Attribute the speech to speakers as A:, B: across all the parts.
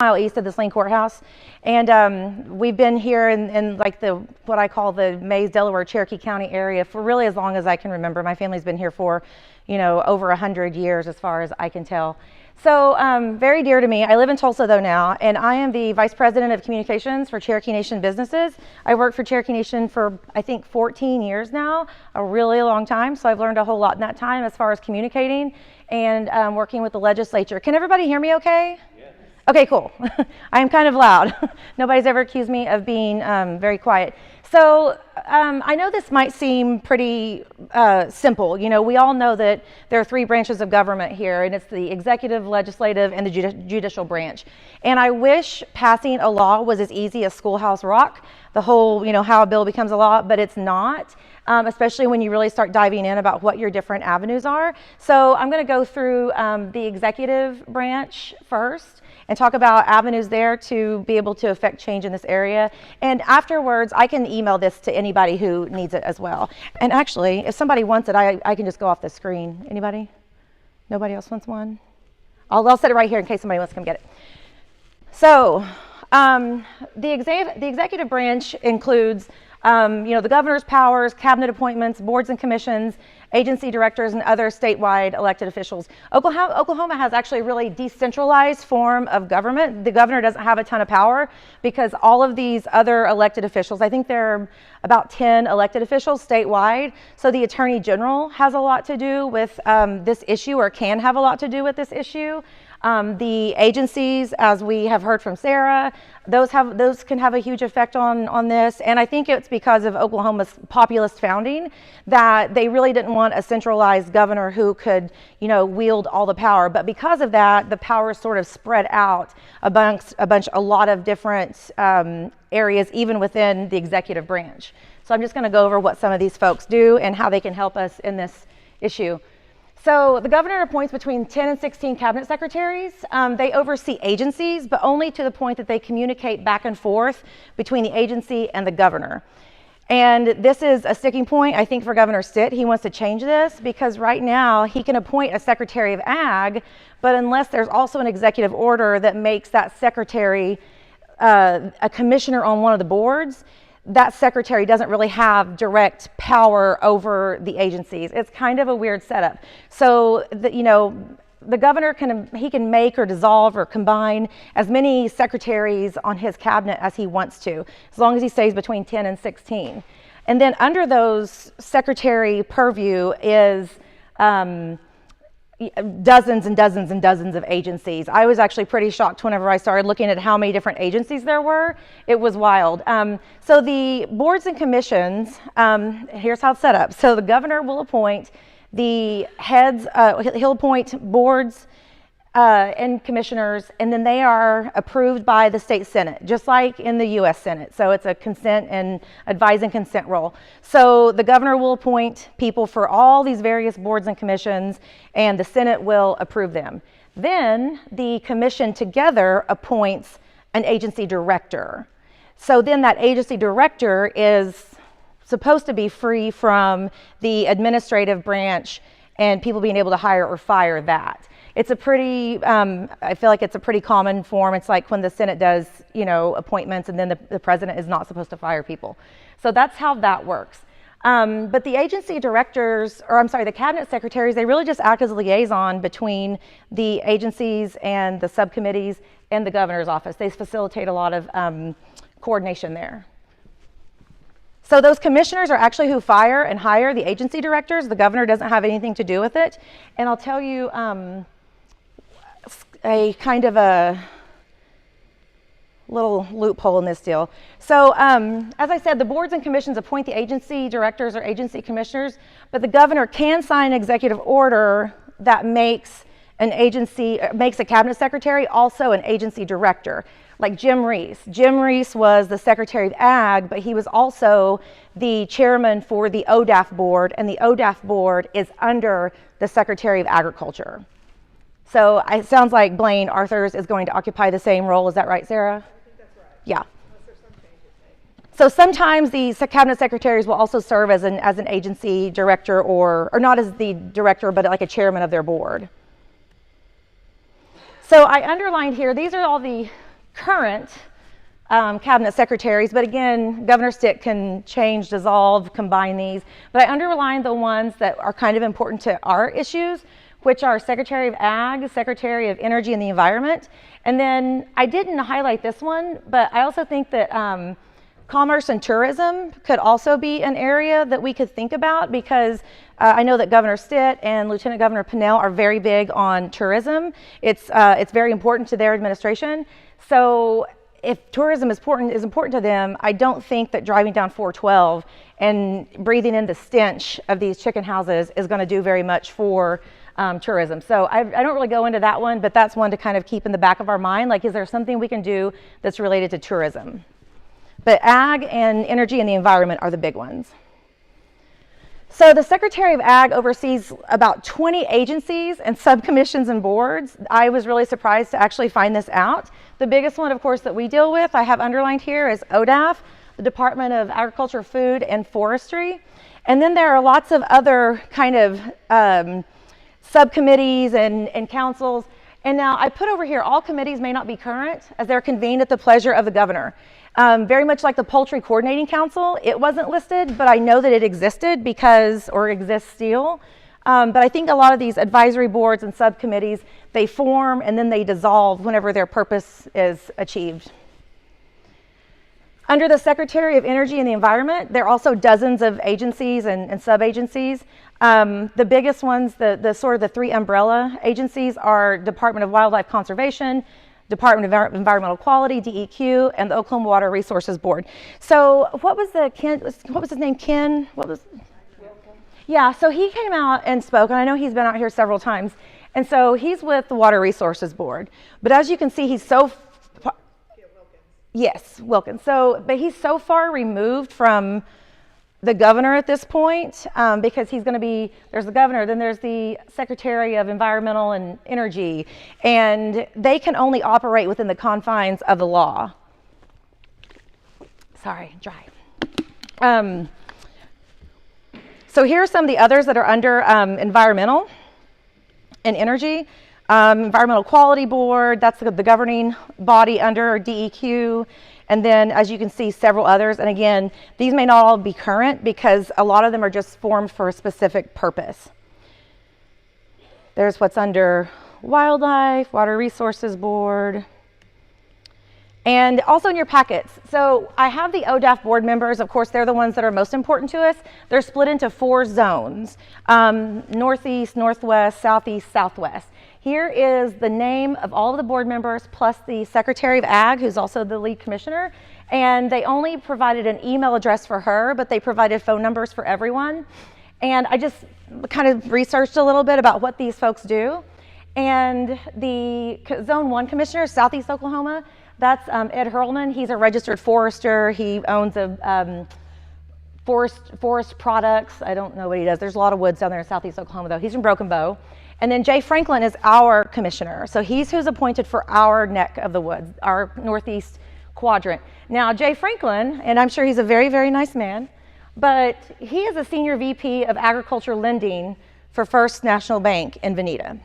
A: mile east of the Sling Courthouse, and we've been here in like what I call the Mays, Delaware, Cherokee County area for really as long as I can remember. My family's been here for, over 100 years as far as I can tell. So very dear to me. I live in Tulsa though now, and I am the Vice President of Communications for Cherokee Nation Businesses. I worked for Cherokee Nation for I think 14 years now, a really long time. So I've learned a whole lot in that time as far as communicating and working with the legislature. Can everybody hear me okay? Yes. Okay, cool. I am kind of loud. Nobody's ever accused me of being very quiet. So I know this might seem pretty simple. We all know that there are three branches of government here, and it's the executive, legislative, and the judicial branch. And I wish passing a law was as easy as Schoolhouse Rock, the whole, how a bill becomes a law, but it's not, especially when you really start diving in about what your different avenues are. So I'm going to go through the executive branch first and talk about avenues there to be able to affect change in this area. And afterwards, I can email this to anybody who needs it as well. And actually, if somebody wants it, I can just go off the screen. Anybody? Nobody else wants one? I'll set it right here in case somebody wants to come get it. So the executive branch includes the governor's powers, cabinet appointments, boards and commissions, agency directors, and other statewide elected officials. Oklahoma has actually a really decentralized form of government. The governor doesn't have a ton of power because all of these other elected officials, I think there are about 10 elected officials statewide. So the attorney general has a lot to do with this issue, or can have a lot to do with this issue. The agencies, as we have heard from Sarah, those can have a huge effect on this. And I think it's because of Oklahoma's populist founding that they really didn't want a centralized governor who could, wield all the power. But because of that, the power is sort of spread out amongst a lot of different areas, even within the executive branch. So I'm just going to go over what some of these folks do and how they can help us in this issue. So the governor appoints between 10 and 16 cabinet secretaries. They oversee agencies, but only to the point that they communicate back and forth between the agency and the governor. And this is a sticking point, I think, for Governor Stitt. He wants to change this because right now he can appoint a Secretary of Ag, but unless there's also an executive order that makes that secretary a commissioner on one of the boards, that secretary doesn't really have direct power over the agencies. It's kind of a weird setup. So, the governor can make or dissolve or combine as many secretaries on his cabinet as he wants to, as long as he stays between 10 and 16. And then under those secretary purview is dozens and dozens and dozens of agencies. I was actually pretty shocked whenever I started looking at how many different agencies there were. It was wild. So the boards and commissions, here's how it's set up. So the governor will appoint the heads, he'll appoint boards and commissioners, and then they are approved by the state Senate, just like in the U.S. Senate. So it's a consent and advise and consent role. So the governor will appoint people for all these various boards and commissions, and the Senate will approve them. Then the commission together appoints an agency director. So then that agency director is supposed to be free from the administrative branch and people being able to hire or fire that. It's a pretty, I feel like it's a pretty common form. It's like when the Senate does, appointments, and then the president is not supposed to fire people. So that's how that works. But the agency directors, the cabinet secretaries, they really just act as a liaison between the agencies and the subcommittees and the governor's office. They facilitate a lot of coordination there. So those commissioners are actually who fire and hire the agency directors. The governor doesn't have anything to do with it. And I'll tell you a kind of a little loophole in this deal. So as I said, the boards and commissions appoint the agency directors or agency commissioners, but the governor can sign an executive order that makes a cabinet secretary also an agency director. Like Jim Reese. Jim Reese was the Secretary of Ag, but he was also the chairman for the ODAF board, and the ODAF board is under the Secretary of Agriculture. So it sounds like Blaine Arthurs is going to occupy the same role. Is that right, Sarah?
B: I think that's right.
A: Yeah.
B: Unless there's some changes made.
A: So sometimes the cabinet secretaries will also serve as an agency director, or not as the director, but like a chairman of their board. So I underlined here, these are all the current cabinet secretaries, but again, Governor Stitt can change, dissolve, combine these. But I underlined the ones that are kind of important to our issues, which are Secretary of Ag, Secretary of Energy and the Environment. And then I didn't highlight this one, but I also think that commerce and tourism could also be an area that we could think about, because I know that Governor Stitt and Lieutenant Governor Pinnell are very big on tourism. It's very important to their administration. So if tourism is important to them, I don't think that driving down 412 and breathing in the stench of these chicken houses is going to do very much for tourism. So I don't really go into that one, but that's one to kind of keep in the back of our mind. Like, is there something we can do that's related to tourism? But ag and energy and the environment are the big ones. So the Secretary of Ag oversees about 20 agencies and subcommissions and boards. I was really surprised to actually find this out. The biggest one, of course, that we deal with, I have underlined here, is ODAF, the Department of Agriculture, Food, and Forestry. And then there are lots of other kind of subcommittees and councils. And now I put over here, all committees may not be current, as they're convened at the pleasure of the governor. Very much like the Poultry Coordinating Council, it wasn't listed, but I know that it existed or exists still. But I think a lot of these advisory boards and subcommittees, they form and then they dissolve whenever their purpose is achieved. Under the Secretary of Energy and the Environment, there are also dozens of agencies and sub-agencies. The biggest ones, the sort of the three umbrella agencies, are Department of Wildlife Conservation, Department of Environmental Quality, DEQ, and the Oklahoma Water Resources Board. So what was his name? Ken? Yeah, so he came out and spoke, and I know he's been out here several times. And so he's with the Water Resources Board. But as you can see, he's so Yes, Wilkins. But he's so far removed from the governor at this point, because he's going to be, there's the governor, then there's the Secretary of Environmental and Energy, and they can only operate within the confines of the law. Sorry, dry. So here are some of the others that are under environmental and energy. Environmental Quality Board, that's the governing body under DEQ. And then, as you can see, several others. And again, these may not all be current because a lot of them are just formed for a specific purpose. There's what's under Wildlife, Water Resources Board. And also in your packets. So I have the ODAF board members. Of course, they're the ones that are most important to us. They're split into 4 zones: Northeast, Northwest, Southeast, Southwest. Here is the name of all of the board members plus the Secretary of Ag, who's also the lead commissioner. And they only provided an email address for her, but they provided phone numbers for everyone. And I just kind of researched a little bit about what these folks do. And the Zone 1 commissioner, Southeast Oklahoma, that's Ed Hurlman. He's a registered forester. He owns a forest products. I don't know what he does. There's a lot of woods down there in Southeast Oklahoma, though. He's from Broken Bow. And then Jay Franklin is our commissioner. So he's who's appointed for our neck of the woods, our northeast quadrant. Now, Jay Franklin, and I'm sure he's a very, very nice man, but he is a senior VP of agriculture lending for First National Bank in Veneta.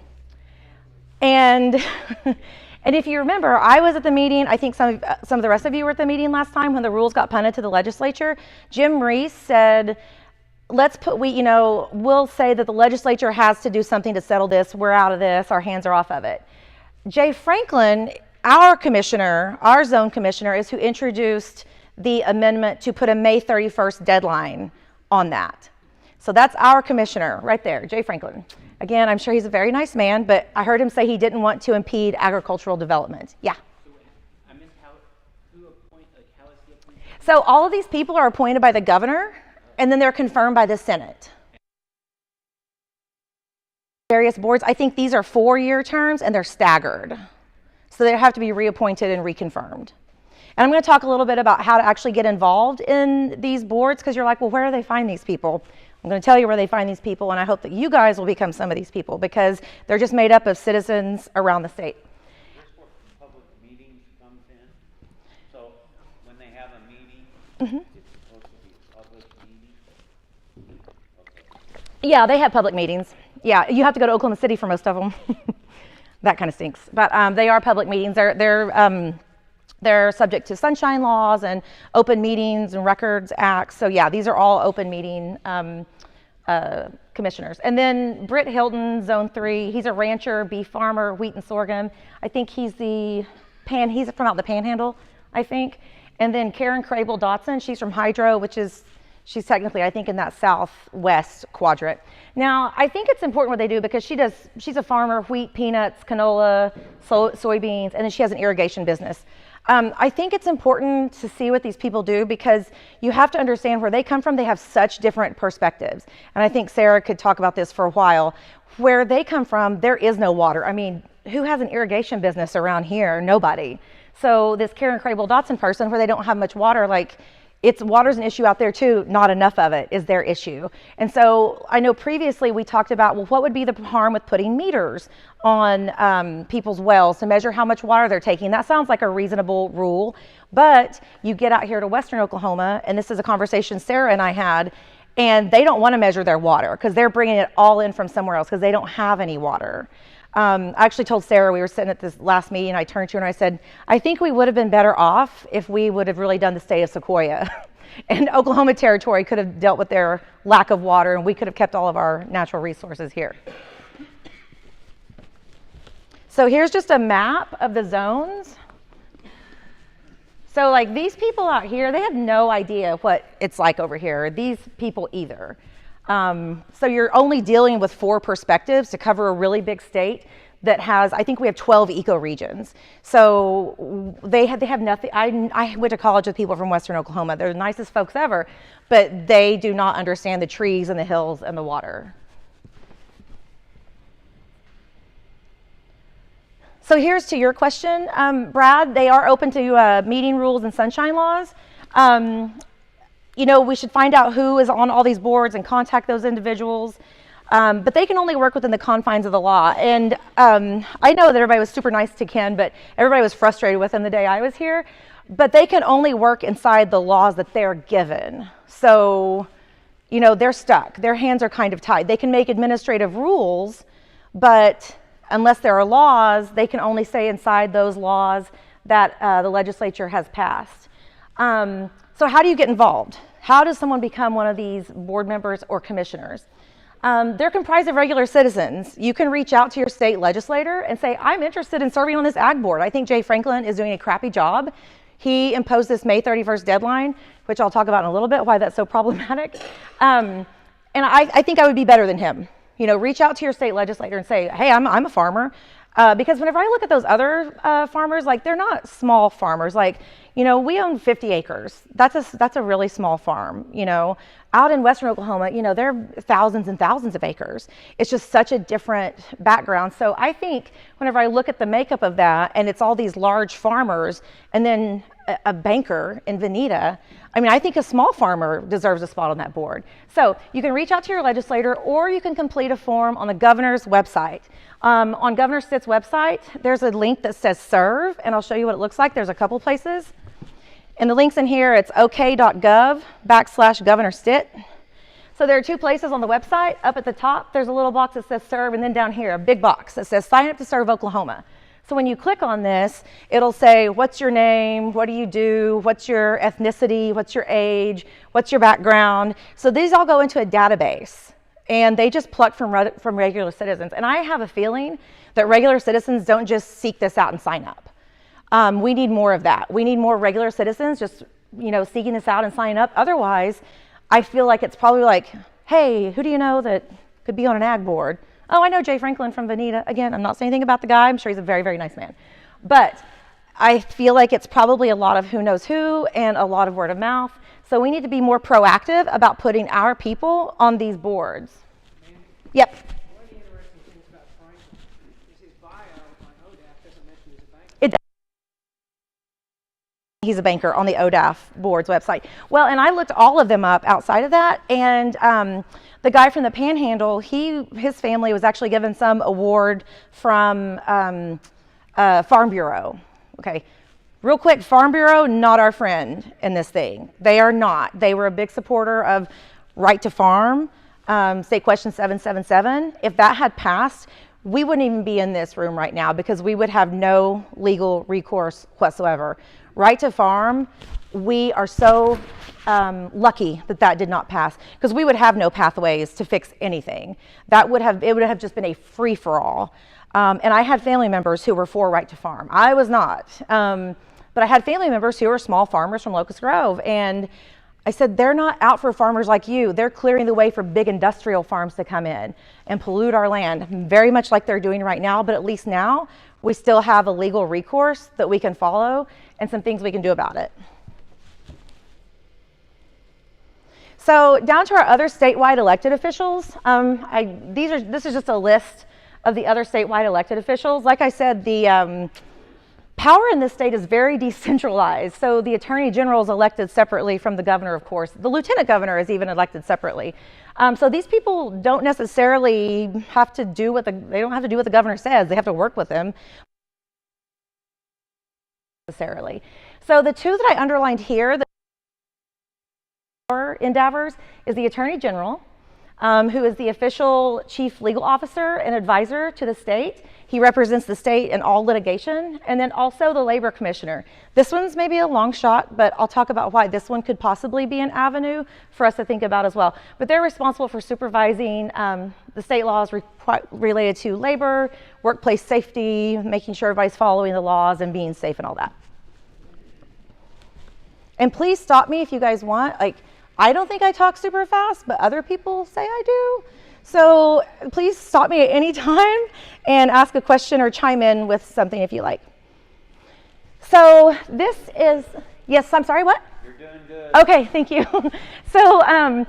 A: And and if you remember, I was at the meeting. I think some of the rest of you were at the meeting last time when the rules got punted to the legislature. Jim Reese said, we'll say that the legislature has to do something to settle this. We're out of this. Our hands are off of it. Jay Franklin, our commissioner, our zone commissioner, is who introduced the amendment to put a May 31st deadline on that. So that's our commissioner right there, Jay Franklin. Again, I'm sure he's a very nice man, but I heard him say he didn't want to impede agricultural development. Yeah.
C: I missed how is he appointed?
A: So all of these people are appointed by the governor, and then they're confirmed by the Senate. Various boards, I think these are 4-year terms and they're staggered. So they have to be reappointed and reconfirmed. And I'm going to talk a little bit about how to actually get involved in these boards, because you're like, well, where do they find these people? I'm going to tell you where they find these people, and I hope that you guys will become some of these people, because they're just made up of citizens around the state.
C: This is where public meetings comes in. So when they have a meeting, it's supposed to be a public meeting? Okay.
A: Yeah, they have public meetings. Yeah, you have to go to Oklahoma City for most of them. That kind of stinks. But they are public meetings. They're They're subject to sunshine laws and open meetings and records acts. So yeah, these are all open meeting commissioners. And then Britt Hilton, Zone 3, he's a rancher, beef farmer, wheat and sorghum. I think he's from out the Panhandle, I think. And then Karen Crable Dotson, she's from Hydro, she's technically, I think, in that southwest quadrant. Now, I think it's important what they do because she's a farmer, wheat, peanuts, canola, soybeans, and then she has an irrigation business. I think it's important to see what these people do because you have to understand where they come from. They have such different perspectives. And I think Sarah could talk about this for a while. Where they come from, there is no water. I mean, who has an irrigation business around here? Nobody. So this Karen Crable Dotson person, where they don't have much water, water's an issue out there too, not enough of it is their issue. And so I know previously we talked about, well, what would be the harm with putting meters on people's wells to measure how much water they're taking? That sounds like a reasonable rule, but you get out here to Western Oklahoma, and this is a conversation Sarah and I had, and they don't want to measure their water because they're bringing it all in from somewhere else because they don't have any water. I actually told Sarah, we were sitting at this last meeting, I turned to her and I said, I think we would have been better off if we would have really done the state of Sequoia. And Oklahoma Territory could have dealt with their lack of water and we could have kept all of our natural resources here. So here's just a map of the zones. So like these people out here, they have no idea what it's like over here. These people either. So you're only dealing with 4 perspectives to cover a really big state that has, I think we have 12 ecoregions. So they have nothing. I went to college with people from Western Oklahoma. They're the nicest folks ever, but they do not understand the trees and the hills and the water. So here's to your question, Brad. They are open to meeting rules and sunshine laws. You know, we should find out who is on all these boards and contact those individuals. But they can only work within the confines of the law. And I know that everybody was super nice to Ken, but everybody was frustrated with him the day I was here. But they can only work inside the laws that they're given. So, you know, they're stuck. Their hands are kind of tied. They can make administrative rules, but unless there are laws, they can only stay inside those laws that the legislature has passed. So how do you get involved? How does someone become one of these board members or commissioners? They're comprised of regular citizens. You can reach out to your state legislator and say, I'm interested in serving on this ag board. I think Jay Franklin is doing a crappy job. He imposed this May 31st deadline, which I'll talk about in a little bit, why that's so problematic. And I think I would be better than him. You know, reach out to your state legislator and say, hey, I'm a farmer. Because whenever I look at those other farmers, like they're not small farmers. Like, you know, we own 50 acres. That's a really small farm, you know. Out in Western Oklahoma, you know, there are thousands and thousands of acres. It's just such a different background. So I think whenever I look at the makeup of that and it's all these large farmers and then a banker in Veneta, I mean, I think a small farmer deserves a spot on that board. So you can reach out to your legislator or you can complete a form on the governor's website. On Governor Stitt's website, there's a link that says serve, and I'll show you what it looks like. There's a couple places. And the link's in here. It's ok.gov/Governor Stitt. So there are 2 places on the website. Up at the top, there's a little box that says serve, and then down here, a big box that says sign up to serve Oklahoma. So when you click on this, it'll say, what's your name? What do you do? What's your ethnicity? What's your age? What's your background? So these all go into a database. And they just pluck from regular citizens. And I have a feeling that regular citizens don't just seek this out and sign up. We need more of that. We need more regular citizens just, you know, seeking this out and signing up. Otherwise, I feel like it's probably like, hey, who do you know that could be on an ag board? Oh, I know Jay Franklin from Veneta. Again, I'm not saying anything about the guy. I'm sure he's a very, very nice man. But I feel like it's probably a lot of who knows who and a lot of word of mouth. So we need to be more proactive about putting our people on these boards. Yep.
B: One of the interesting things about Franklin is his bio on ODAF doesn't mention he's a banker.
A: It does. He's a banker on the ODAF board's website. Well, and I looked all of them up outside of that, and the guy from the Panhandle, his family was actually given some award from Farm Bureau. Okay. Real quick, Farm Bureau, not our friend in this thing. They are not. They were a big supporter of right to farm, State Question 777. If that had passed, we wouldn't even be in this room right now because we would have no legal recourse whatsoever. Right to farm, we are so lucky that that did not pass, because we would have no pathways to fix anything. It would have just been a free-for-all. And I had family members who were for right to farm. I was not. But I had family members who were small farmers from Locust Grove, and I said, they're not out for farmers like you. They're clearing the way for big industrial farms to come in and pollute our land, very much like they're doing right now, but at least now we still have a legal recourse that we can follow and some things we can do about it. So down to our other statewide elected officials, this is just a list of the other statewide elected officials. Like I said, the power in this state is very decentralized. So the Attorney General is elected separately from the governor, of course. The Lieutenant Governor is even elected separately. So these people don't necessarily have to do what the governor says. They have to work with him necessarily. So the two that I underlined here, the endeavors, is the Attorney General, who is the official chief legal officer and advisor to the state. He represents the state in all litigation, and then also the labor commissioner. This one's maybe a long shot, but I'll talk about why this one could possibly be an avenue for us to think about as well. But they're responsible for supervising the state laws related to labor, workplace safety, making sure everybody's following the laws and being safe and all that. And please stop me if you guys want. Like, I don't think I talk super fast, but other people say I do. So please stop me at any time and ask a question or chime in with something if you like. So this is, yes, I'm sorry, what?
C: You're doing good.
A: Okay, thank you. So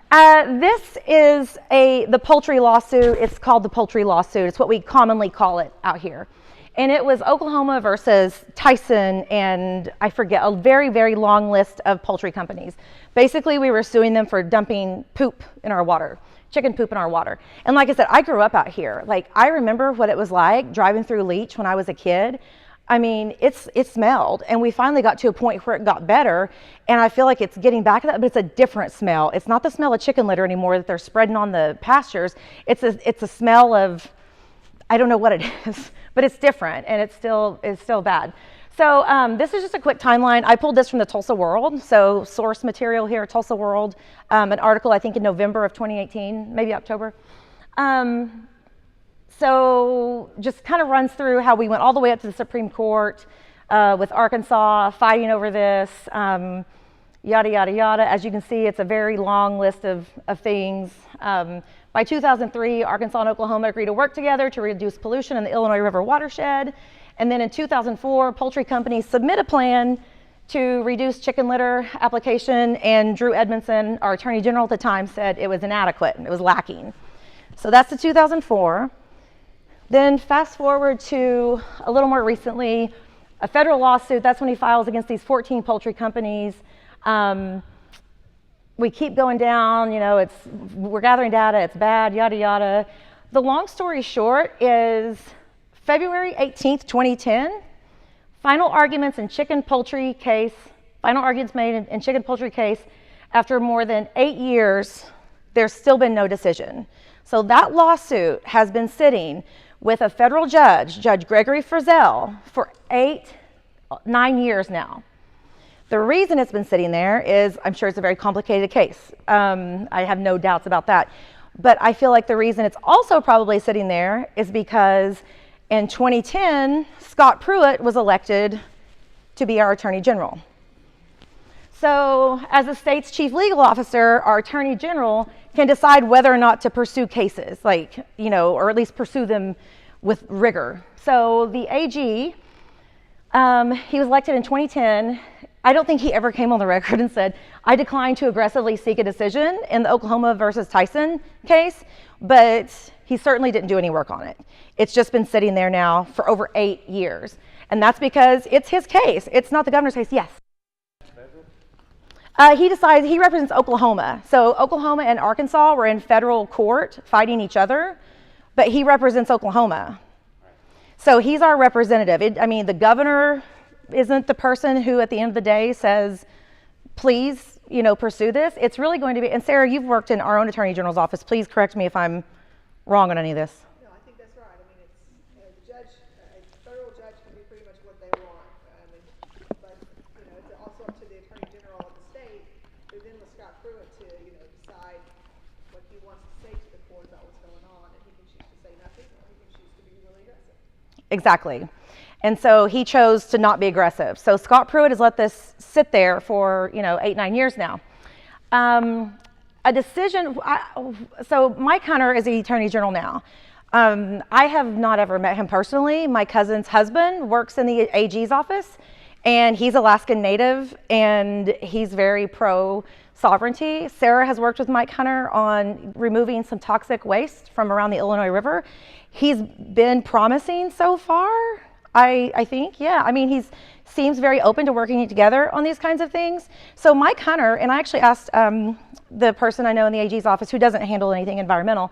A: this is the poultry lawsuit. It's called the poultry lawsuit. It's what we commonly call it out here. And it was Oklahoma versus Tyson and I forget, a very, very long list of poultry companies. Basically, we were suing them for dumping poop in our water. Chicken poop in our water. And like I said, I grew up out here. Like, I remember what it was like driving through Leech when I was a kid. I mean, it smelled, and we finally got to a point where it got better, and I feel like it's getting back to that, but it's a different smell. It's not the smell of chicken litter anymore that they're spreading on the pastures. It's a smell of, I don't know what it is, but it's different, and it's still bad. So this is just a quick timeline. I pulled this from the Tulsa World, so source material here, Tulsa World, an article I think in November of 2018, maybe October. So just kind of runs through how we went all the way up to the Supreme Court with Arkansas fighting over this, yada, yada, yada. As you can see, it's a very long list of things. By 2003, Arkansas and Oklahoma agreed to work together to reduce pollution in the Illinois River watershed. And then in 2004, poultry companies submit a plan to reduce chicken litter application, and Drew Edmondson, our Attorney General at the time, said it was inadequate and it was lacking. So that's the 2004. Then fast forward to a little more recently, a federal lawsuit. That's when he files against these 14 poultry companies. We keep going down, we're gathering data, it's bad, yada, yada. The long story short is February 18th, 2010, final arguments in chicken poultry case, final arguments made in chicken poultry case. After more than 8 years, there's still been no decision. So that lawsuit has been sitting with a federal judge, Judge Gregory Frizzell, for 9 years now. The reason it's been sitting there is, I'm sure it's a very complicated case. I have no doubts about that. But I feel like the reason it's also probably sitting there is because in 2010, Scott Pruitt was elected to be our Attorney General. So as the state's chief legal officer, our Attorney General can decide whether or not to pursue cases, or at least pursue them with rigor. So the AG, he was elected in 2010. I don't think he ever came on the record and said, I decline to aggressively seek a decision in the Oklahoma versus Tyson case, but he certainly didn't do any work on it. It's just been sitting there now for over 8 years. And that's because it's his case. It's not the governor's case. Yes. He represents Oklahoma. So Oklahoma and Arkansas were in federal court fighting each other, but he represents Oklahoma. So he's our representative. The governor isn't the person who at the end of the day says, please, pursue this. It's really going to be, and Sarah, you've worked in our own Attorney General's office. Please correct me if I'm wrong on any of this.
B: No, I think that's right.
D: Scott Pruitt to, decide what he wants to say to the court about what's going on, and he can choose to say nothing, or he can choose to be really aggressive.
A: Exactly. And so he chose to not be aggressive. So Scott Pruitt has let this sit there for, 8, 9 years now. A decision, so Mike Hunter is the Attorney General now. I have not ever met him personally. My cousin's husband works in the AG's office, and he's Alaskan Native, and he's very pro-sovereignty. Sarah has worked with Mike Hunter on removing some toxic waste from around the Illinois River. He's been promising so far, I think, yeah. I mean, he seems very open to working together on these kinds of things. So Mike Hunter, and I actually asked the person I know in the AG's office who doesn't handle anything environmental,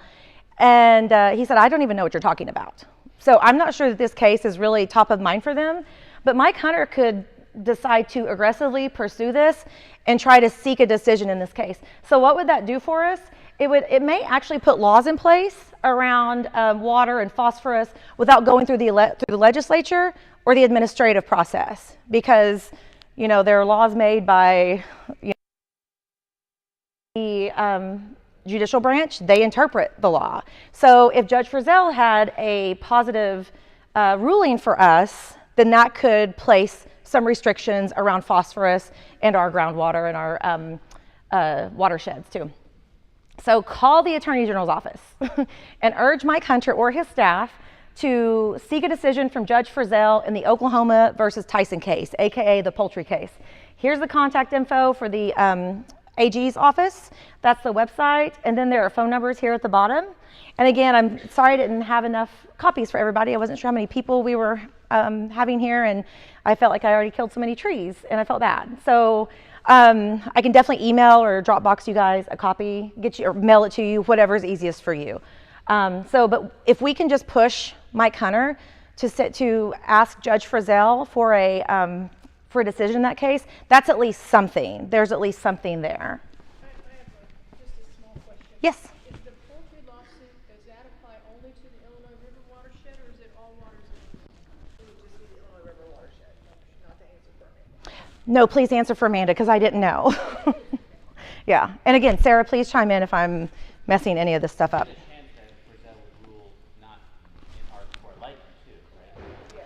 A: and he said, I don't even know what you're talking about. So I'm not sure that this case is really top of mind for them, but Mike Hunter could decide to aggressively pursue this and try to seek a decision in this case. So what would that do for us? It may actually put laws in place around water and phosphorus without going through the legislature or the administrative process, because there are laws made by the judicial branch. They interpret the law. So if Judge Frizzell had a positive ruling for us, then that could place some restrictions around phosphorus and our groundwater and our watersheds too. So call the Attorney General's office and urge Mike Hunter or his staff to seek a decision from Judge Frizzell in the Oklahoma versus Tyson case, aka the poultry case. Here's the contact info for the AG's office. That's the website, and then there are phone numbers here at the bottom. And again, I'm sorry I didn't have enough copies for everybody. I wasn't sure how many people we were having here, and I felt like I already killed so many trees, and I felt bad. So I can definitely email or Dropbox you guys a copy, or mail it to you, whatever's easiest for you. But if we can just push Mike Hunter to ask Judge Frizzell for a decision in that case, that's at least something. There's at least something there.
D: I have just a small question.
A: Yes.
D: Is the poultry lawsuit, does that apply only to the Illinois River watershed, or is it all waters in Illinois? It would just be the Illinois River watershed, not to answer for me.
A: No, please answer for Amanda, because I didn't know. Yeah. And again, Sarah, please chime in if I'm messing any of this stuff up.
C: There's a chance that Frizzell would rule not in our court license too, right?
D: Yes.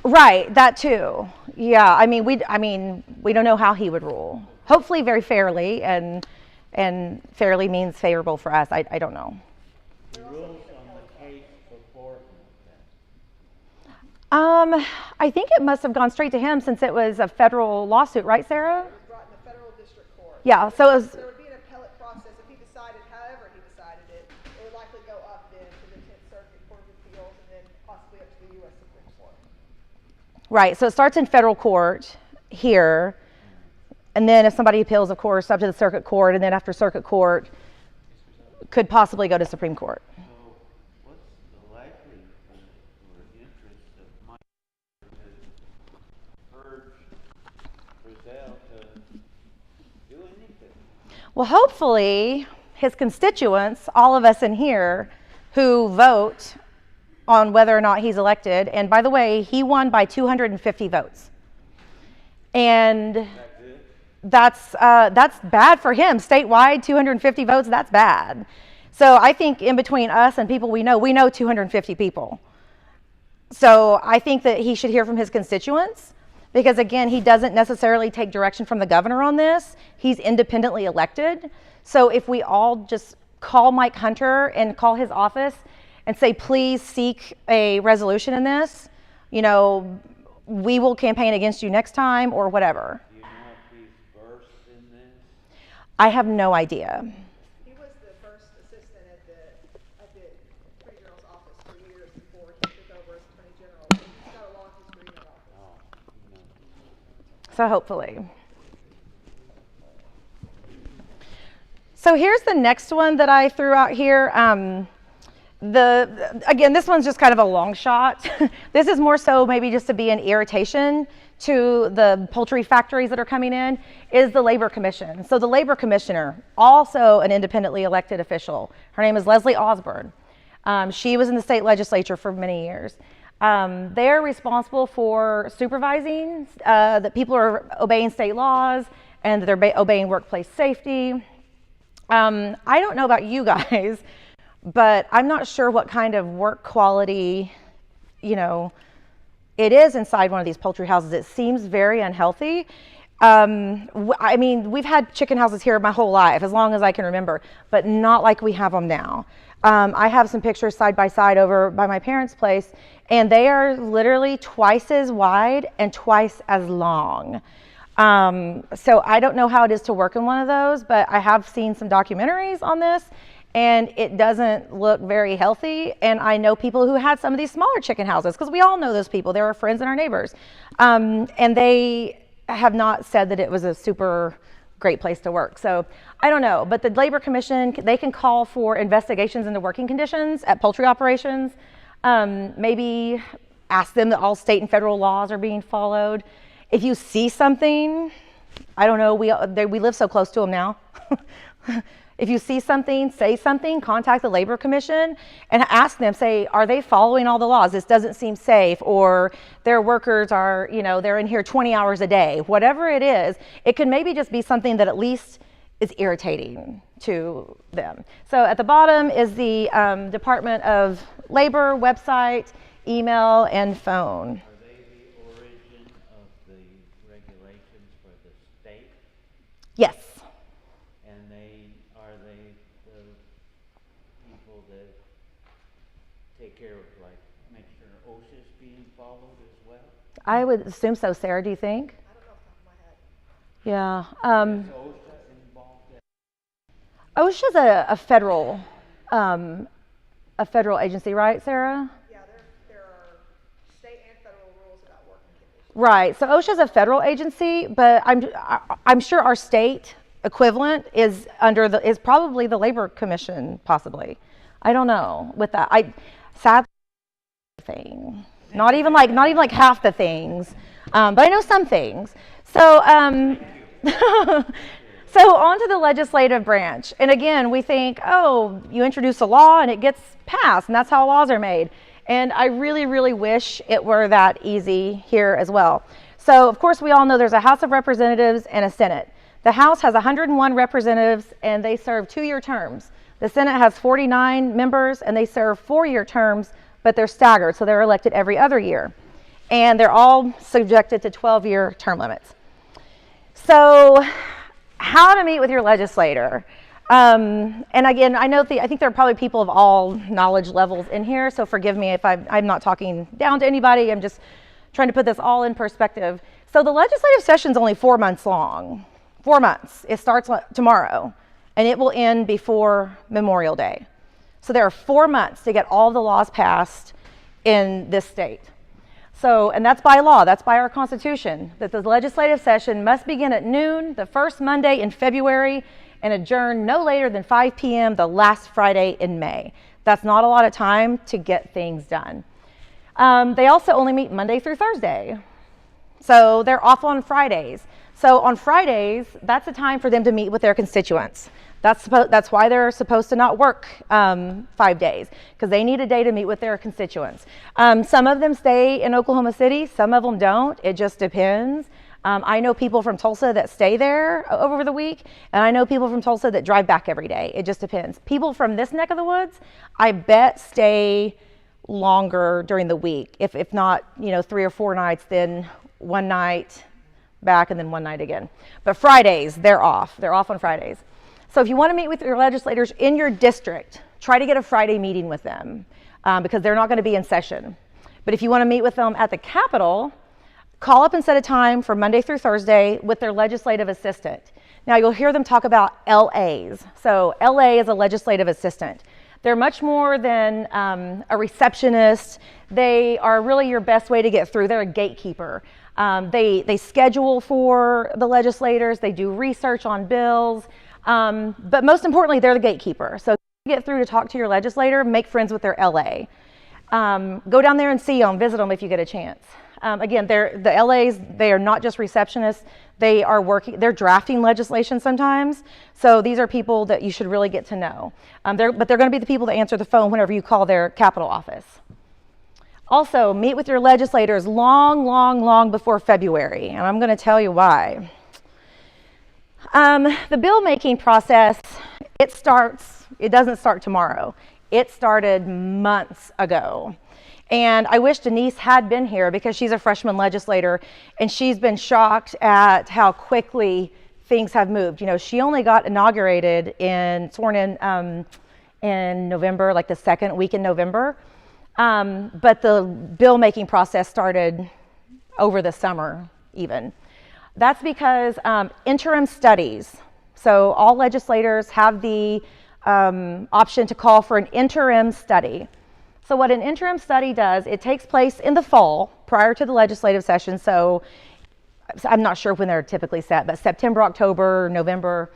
A: Right, that too. Yeah, I mean, we don't know how he would rule. Hopefully very fairly, and fairly means favorable for us. I don't know.
C: The rules on the case before.
A: I think it must have gone straight to him since it was a federal lawsuit, right, Sarah?
D: It was brought in the federal district court.
A: Yeah, so it was.
D: There would be an appellate process. If he decided, however he decided it, it would likely go up then to the 10th Circuit Court of Appeals and then possibly up to the U.S. Supreme Court.
A: Right, so it starts in federal court here, and then if somebody appeals, of course, up to the circuit court, and then after circuit court, could possibly go to Supreme Court.
C: So what's the likelihood or interest of Mike to urge Frizzell to do anything?
A: Well, hopefully, his constituents, all of us in here who vote on whether or not he's elected, and by the way, he won by 250 votes. And that's bad for him. Statewide, 250 votes, that's bad. So I think in between us and people we know 250 people. So I think that he should hear from his constituents, because again, he doesn't necessarily take direction from the governor on this. He's independently elected. So if we all just call Mike Hunter and call his office and say, please seek a resolution in this, we will campaign against you next time or whatever.
C: Do you know if he's versed in this?
A: I have no idea.
D: He was the first assistant at the Attorney General's office for years before he took over as Attorney General. He's got a long history in that office.
A: So hopefully. So here's the next one that I threw out here. Again, this one's just kind of a long shot. This is more so maybe just to be an irritation to the poultry factories that are coming in, is the Labor Commission. So the Labor Commissioner, also an independently elected official. Her name is Leslie Osborne. She was in the state legislature for many years. They're responsible for supervising that people are obeying state laws and that they're obeying workplace safety. I don't know about you guys, but I'm not sure what kind of work quality, it is inside one of these poultry houses. It seems very unhealthy. I mean, we've had chicken houses here my whole life, as long as I can remember, but not like we have them now. I have some pictures side by side over by my parents' place, and they are literally twice as wide and twice as long. So I don't know how it is to work in one of those, but I have seen some documentaries on this, and it doesn't look very healthy. And I know people who had some of these smaller chicken houses, because we all know those people. They're our friends and our neighbors. And they have not said that it was a super great place to work. So I don't know, but the Labor Commission, they can call for investigations into working conditions at poultry operations. Maybe ask them that all state and federal laws are being followed. If you see something, I don't know, we live so close to them now. If you see something, say something, contact the Labor Commission and ask them, say, are they following all the laws? This doesn't seem safe, or their workers are, they're in here 20 hours a day. Whatever it is, it could maybe just be something that at least is irritating to them. So at the bottom is the Department of Labor website, email, and phone.
C: Are they the origin of the regulations for the state?
A: Yes.
C: And are they the people that take care of, like, make sure OSHA's being followed as well?
A: I would assume so. Sarah, do you think?
D: I don't know off the top of my head.
A: Yeah.
C: Is OSHA involved in?
A: OSHA's a federal agency, right, Sarah?
D: Yeah, there are state and federal rules about working conditions.
A: Right. So OSHA's a federal agency, but I'm sure our state equivalent is probably the Labor Commission, possibly. I don't know with that. Sad thing. Not even like half the things, but I know some things. So so on to the legislative branch. And again, we think, oh, you introduce a law and it gets passed, and that's how laws are made. And I really, really wish it were that easy here as well. So of course, we all know there's a House of Representatives and a Senate. The House has 101 representatives, and they serve 2-year terms. The Senate has 49 members, and they serve 4-year terms, but they're staggered, so they're elected every other year. And they're all subjected to 12-year term limits. So how to meet with your legislator. And again, I think there are probably people of all knowledge levels in here, so forgive me if I'm not talking down to anybody. I'm just trying to put this all in perspective. So the legislative session is only 4 months long. 4 months. It starts tomorrow, and it will end before Memorial Day. So there are 4 months to get all the laws passed in this state. So, and that's by law, that's by our Constitution, that the legislative session must begin at noon the first Monday in February and adjourn no later than 5 p.m. the last Friday in May. That's not a lot of time to get things done. They also only meet Monday through Thursday. So they're off on Fridays. So on Fridays, that's a time for them to meet with their constituents. That's why they're supposed to not work 5 days, because they need a day to meet with their constituents. Some of them stay in Oklahoma City, some of them don't. It just depends. I know people from Tulsa that stay there over the week, and I know people from Tulsa that drive back every day. It just depends. People from this neck of the woods, I bet stay longer during the week. If not, 3 or 4 nights, then 1 night back and then 1 night again. But Fridays, they're off. They're off on Fridays. So if you want to meet with your legislators in your district, try to get a Friday meeting with them because they're not going to be in session. But if you want to meet with them at the Capitol, call up and set a time for Monday through Thursday with their legislative assistant. Now you'll hear them talk about LAs. So LA is a legislative assistant. They're much more than a receptionist. They are really your best way to get through. They're a gatekeeper. They schedule for the legislators. They do research on bills. But most importantly, they're the gatekeeper. So if you get through to talk to your legislator, make friends with their LA. Go down there and see them, visit them if you get a chance. Again, the LAs, they are not just receptionists. They're drafting legislation sometimes. So these are people that you should really get to know. But they're going to be the people that answer the phone whenever you call their Capitol office. Also, meet with your legislators long before February. And I'm going to tell you why. The bill making process, it doesn't start tomorrow. It started months ago. And I wish Denise had been here because she's a freshman legislator and she's been shocked at how quickly things have moved. You know, she only got inaugurated sworn in November, like the second week in November. But the bill making process started over the summer even. That's because interim studies. So all legislators have the option to call for an interim study. So what an interim study does, it takes place in the fall prior to the legislative session. So I'm not sure when they're typically set, but September, October, November,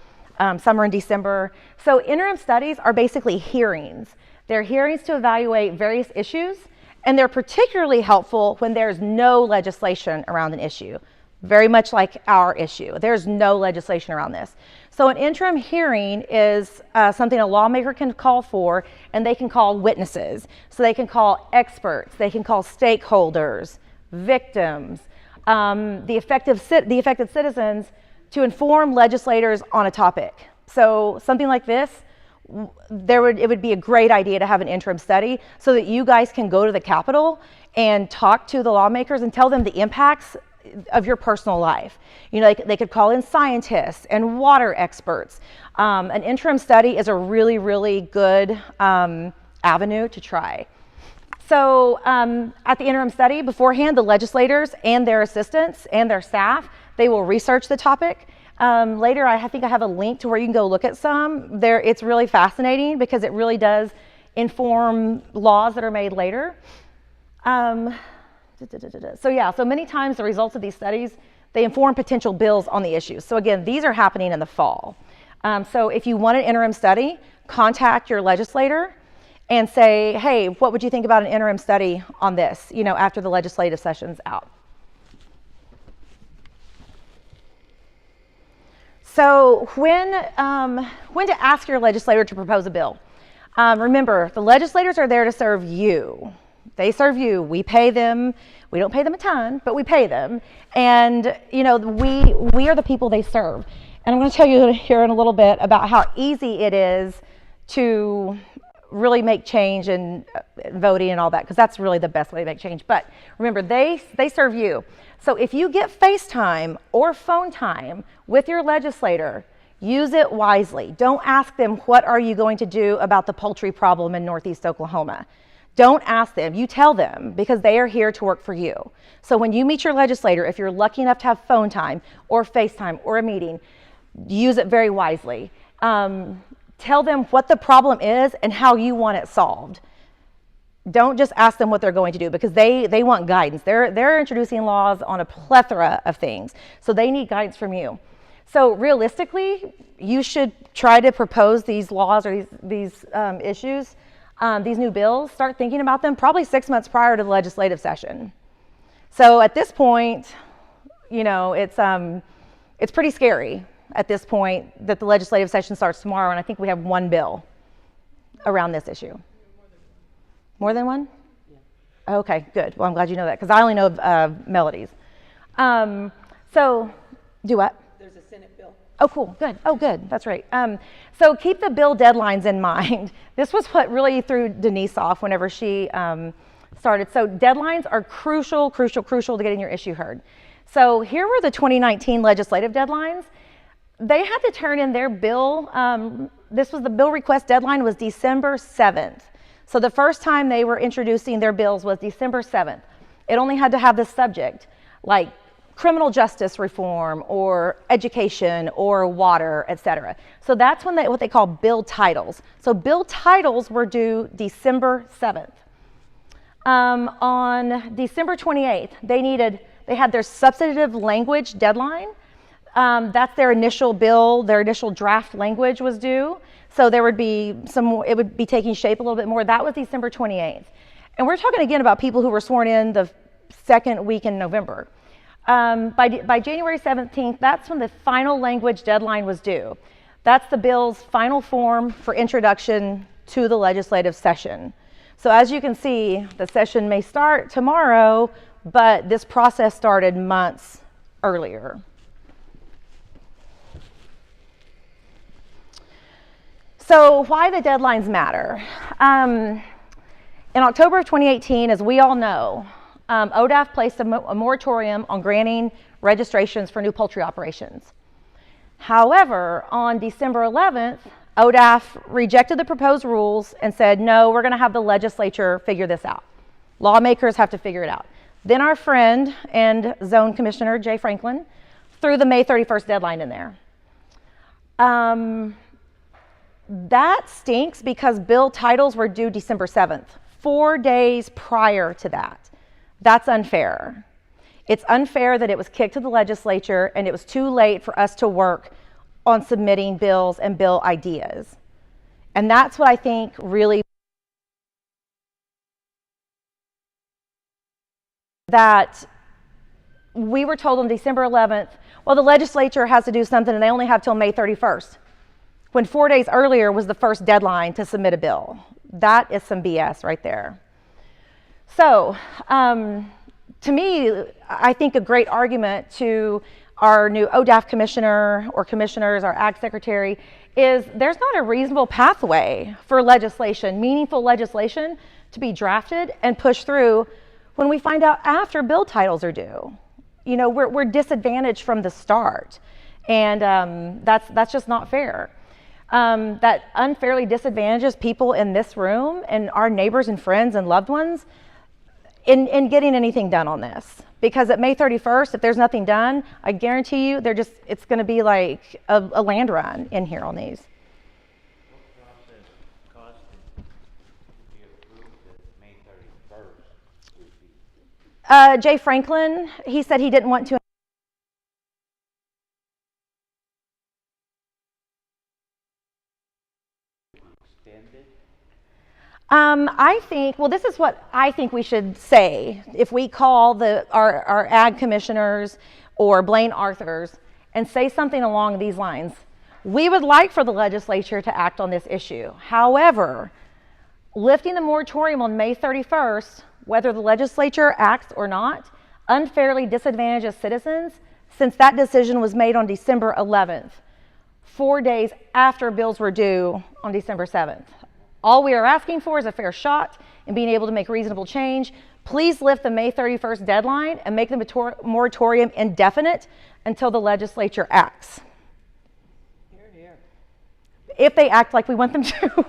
A: summer and December. So interim studies are basically hearings. They're hearings to evaluate various issues, and they're particularly helpful when there's no legislation around an issue. Very much like our issue. There's no legislation around this. So an interim hearing is something a lawmaker can call for, and they can call witnesses. So they can call experts, they can call stakeholders, victims, the affected citizens to inform legislators on a topic. So something like this, it would be a great idea to have an interim study so that you guys can go to the Capitol and talk to the lawmakers and tell them the impacts of your personal life. You know, they could call in scientists and water experts. An interim study is a really, really good avenue to try. So at the interim study, beforehand, the legislators and their assistants and their staff, they will research the topic. Later, I think I have a link to where you can go look at some. It's really fascinating because it really does inform laws that are made later. So many times the results of these studies, they inform potential bills on the issues. So again, these are happening in the fall. So if you want an interim study, contact your legislator and say, hey, what would you think about an interim study on this, you know, after the legislative session's out. So when to ask your legislator to propose a bill. Remember, the legislators are there to serve you. They serve you. We pay them. We don't pay them a ton, but we pay them. And, you know, we are the people they serve. And I'm going to tell you here in a little bit about how easy it is to really make change and voting and all that, because that's really the best way to make change. But remember, they serve you. So if you get FaceTime or phone time with your legislator, use it wisely. Don't ask them, what are you going to do about the poultry problem in Northeast Oklahoma? Don't ask them, you tell them, because they are here to work for you. So when you meet your legislator, if you're lucky enough to have phone time or FaceTime or a meeting, use it very wisely. Tell them what the problem is and how you want it solved. Don't just ask them what they're going to do, because they want guidance. They're introducing laws on a plethora of things, so they need guidance from you. So realistically, you should try to propose these laws or these issues, these new bills, start thinking about them probably 6 months prior to the legislative session. So at this point, you know, it's pretty scary at this point that the legislative session starts tomorrow, and I think we have one bill around this issue. More than one? Yeah. Okay, good. Well, I'm glad you know that, because I only know of Melody's. So, do what?
D: There's a Senate bill.
A: Oh, cool. Good. Oh, good. That's right. So keep the bill deadlines in mind. This was what really threw Denise off whenever she started. So deadlines are crucial to getting your issue heard. So here were the 2019 legislative deadlines. They had to turn in their bill. The bill request deadline was December 7th. So the first time they were introducing their bills was December 7th. It only had to have the subject, like criminal justice reform or education or water, etc. So that's when what they call bill titles. So bill titles were due December 7th. On December 28th, they had their substantive language deadline. That's their initial bill, their initial draft language was due. So there would be it would be taking shape a little bit more. That was December 28th. And we're talking again about people who were sworn in the second week in November. By January 17th, that's when the final language deadline was due. That's the bill's final form for introduction to the legislative session. So as you can see, the session may start tomorrow, but this process started months earlier. So why the deadlines matter? In October of 2018, as we all know, ODAF placed a moratorium on granting registrations for new poultry operations. However, on December 11th, ODAF rejected the proposed rules and said, no, we're going to have the legislature figure this out. Lawmakers have to figure it out. Then our friend and zone commissioner, Jay Franklin, threw the May 31st deadline in there. That stinks because bill titles were due December 7th, 4 days prior to that. That's unfair. It's unfair that it was kicked to the legislature and it was too late for us to work on submitting bills and bill ideas. And that's what I think really that we were told on December 11th, well, the legislature has to do something and they only have till May 31st, when 4 days earlier was the first deadline to submit a bill. That is some BS right there. So, to me, I think a great argument to our new ODAF commissioner or commissioners, our ag secretary, is there's not a reasonable pathway for legislation, meaningful legislation, to be drafted and pushed through when we find out after bill titles are due. You know, we're disadvantaged from the start, and that's just not fair. That unfairly disadvantages people in this room and our neighbors and friends and loved ones in getting anything done on this. Because at May 31st, if there's nothing done, I guarantee you it's going to be like a land run in here on these.
C: What process caused it to be approved that May 31st would be?
A: Jay Franklin, he said he didn't want to
C: extended?
A: I think, well, this is what I think we should say if we call our ag commissioners or Blaine Arthurs and say something along these lines. We would like for the legislature to act on this issue. However, lifting the moratorium on May 31st, whether the legislature acts or not, unfairly disadvantages citizens since that decision was made on December 11th, 4 days after bills were due on December 7th. All we are asking for is a fair shot in being able to make reasonable change. Please lift the May 31st deadline and make the moratorium indefinite until the legislature acts.
B: Here, here.
A: If they act like we want them to,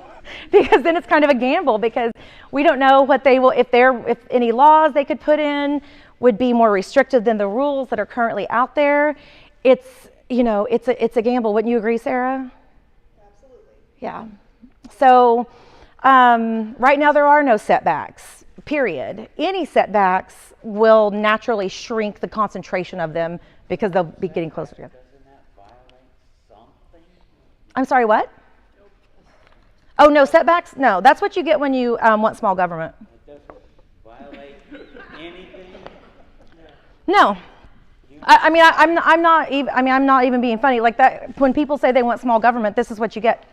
A: because then it's kind of a gamble because we don't know what they will, if any laws they could put in would be more restrictive than the rules that are currently out there. It's, you know, it's a gamble. Wouldn't you agree, Sarah?
D: Absolutely.
A: Yeah. So right now there are no setbacks, period. Any setbacks will naturally shrink the concentration of them because they'll be getting closer together.
C: Doesn't that violate something?
A: I'm sorry, what? Oh, no setbacks? No, that's what you get when you want small government.
C: It doesn't violate anything?
A: No. I'm not even being funny. Like that, when people say they want small government, this is what you get.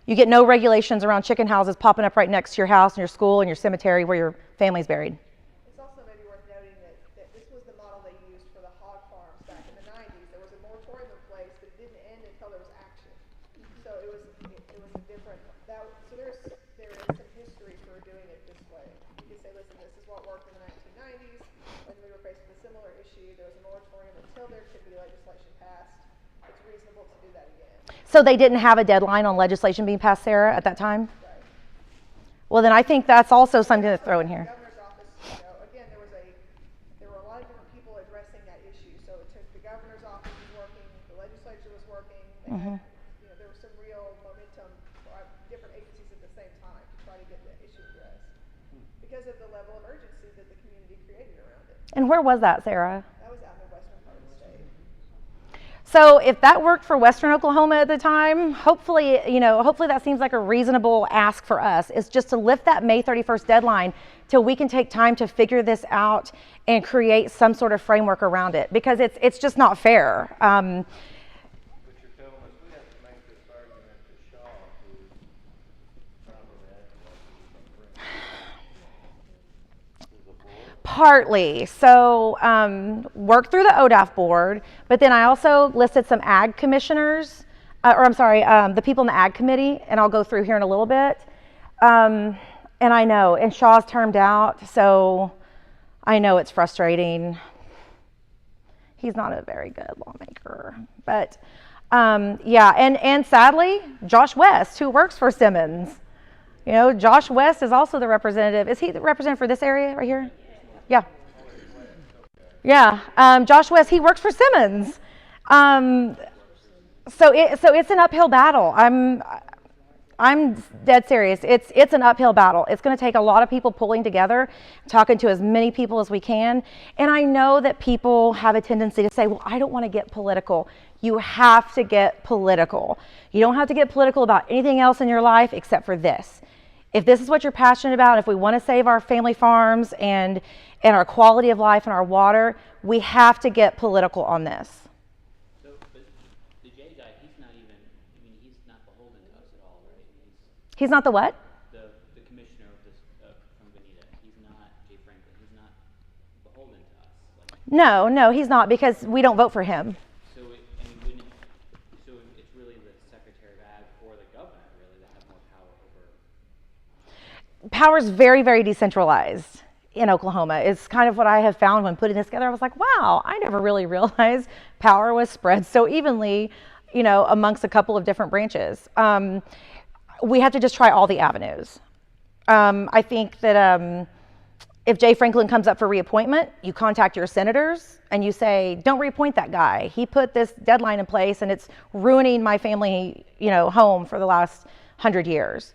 A: You get no regulations around chicken houses popping up right next to your house and your school and your cemetery where your family's buried.
D: It's also maybe worth noting that this was the model they used for the hog farms back in the 90s. There was a moratorium in place that didn't end until there was action. So it was a different, so there is some history for doing it this way. You could say, listen, this is what worked in the 1990s when we were faced with a similar issue. There was a moratorium until there could be legislation passed. It's reasonable to do that again.
A: So they didn't have a deadline on legislation being passed, Sarah, at that time?
D: Right.
A: Well, then I think that's also something to throw in here.
D: The governor's office, you know, again, there were a lot of different people addressing that issue. So it took the governor's office was working, the legislature was working. They had, you know, there was some real momentum for different agencies at the same time to try to get the issue addressed because of the level of urgency that the community created around it.
A: And where was that, Sarah?
D: That was out in the western part of the state.
A: So if that worked for Western Oklahoma at the time, hopefully that seems like a reasonable ask for us, is just to lift that May 31st deadline till we can take time to figure this out and create some sort of framework around it, because it's just not fair.
E: But you're telling us we have to make this argument to Shaw, who's probably
A: Partly. So work through the ODAF board, but then I also listed some ag commissioners or I'm sorry, the people in the ag committee, and I'll go through here in a little bit. And I know, and Shaw's termed out, so I know it's frustrating. He's not a very good lawmaker, but yeah, and sadly, Josh West, who works for Simmons. You know, Josh West is also the representative. Is he the representative for this area right here? Yeah. Yeah, Josh West, he works for Simmons. So it's an uphill battle. I'm dead serious. It's an uphill battle. It's going to take a lot of people pulling together, talking to as many people as we can. And I know that people have a tendency to say, well, I don't want to get political. You have to get political. You don't have to get political about anything else in your life except for this. If this is what you're passionate about, if we want to save our family farms and our quality of life and our water, we have to get political on this.
F: So, but the J guy, he's not even, I mean, he's not beholden to us at all, right?
A: He's not the what?
F: The commissioner of this, from Bonita. He's not Jay Franklin. He's not beholden to us. Like,
A: No, he's not, because we don't vote for him.
F: so, I mean, wouldn't, so it's really the Secretary of Ag or the governor, really, that have more power over.
A: Power's very, very decentralized in Oklahoma. It's kind of what I have found when putting this together. I was like, wow, I never really realized power was spread so evenly, you know, amongst a couple of different branches. We have to just try all the avenues. I think that if Jay Franklin comes up for reappointment, you contact your senators and you say, don't reappoint that guy. He put this deadline in place and it's ruining my family, you know, home for the last 100 years.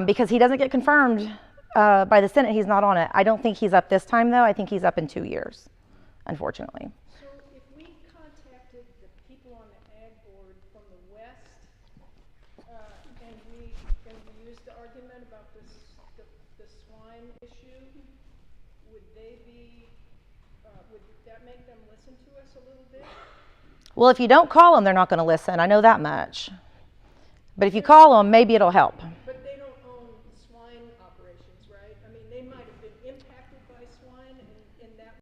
A: Because he doesn't get confirmed by the Senate, he's not on it. I don't think he's up this time, though. I think he's up in 2 years, unfortunately.
D: So if we contacted the people on the ag board from the west, and we used the argument about the swine issue, would that make them listen to us a little bit?
A: Well, if you don't call them, they're not going to listen. I know that much. But if you call them, maybe it'll help.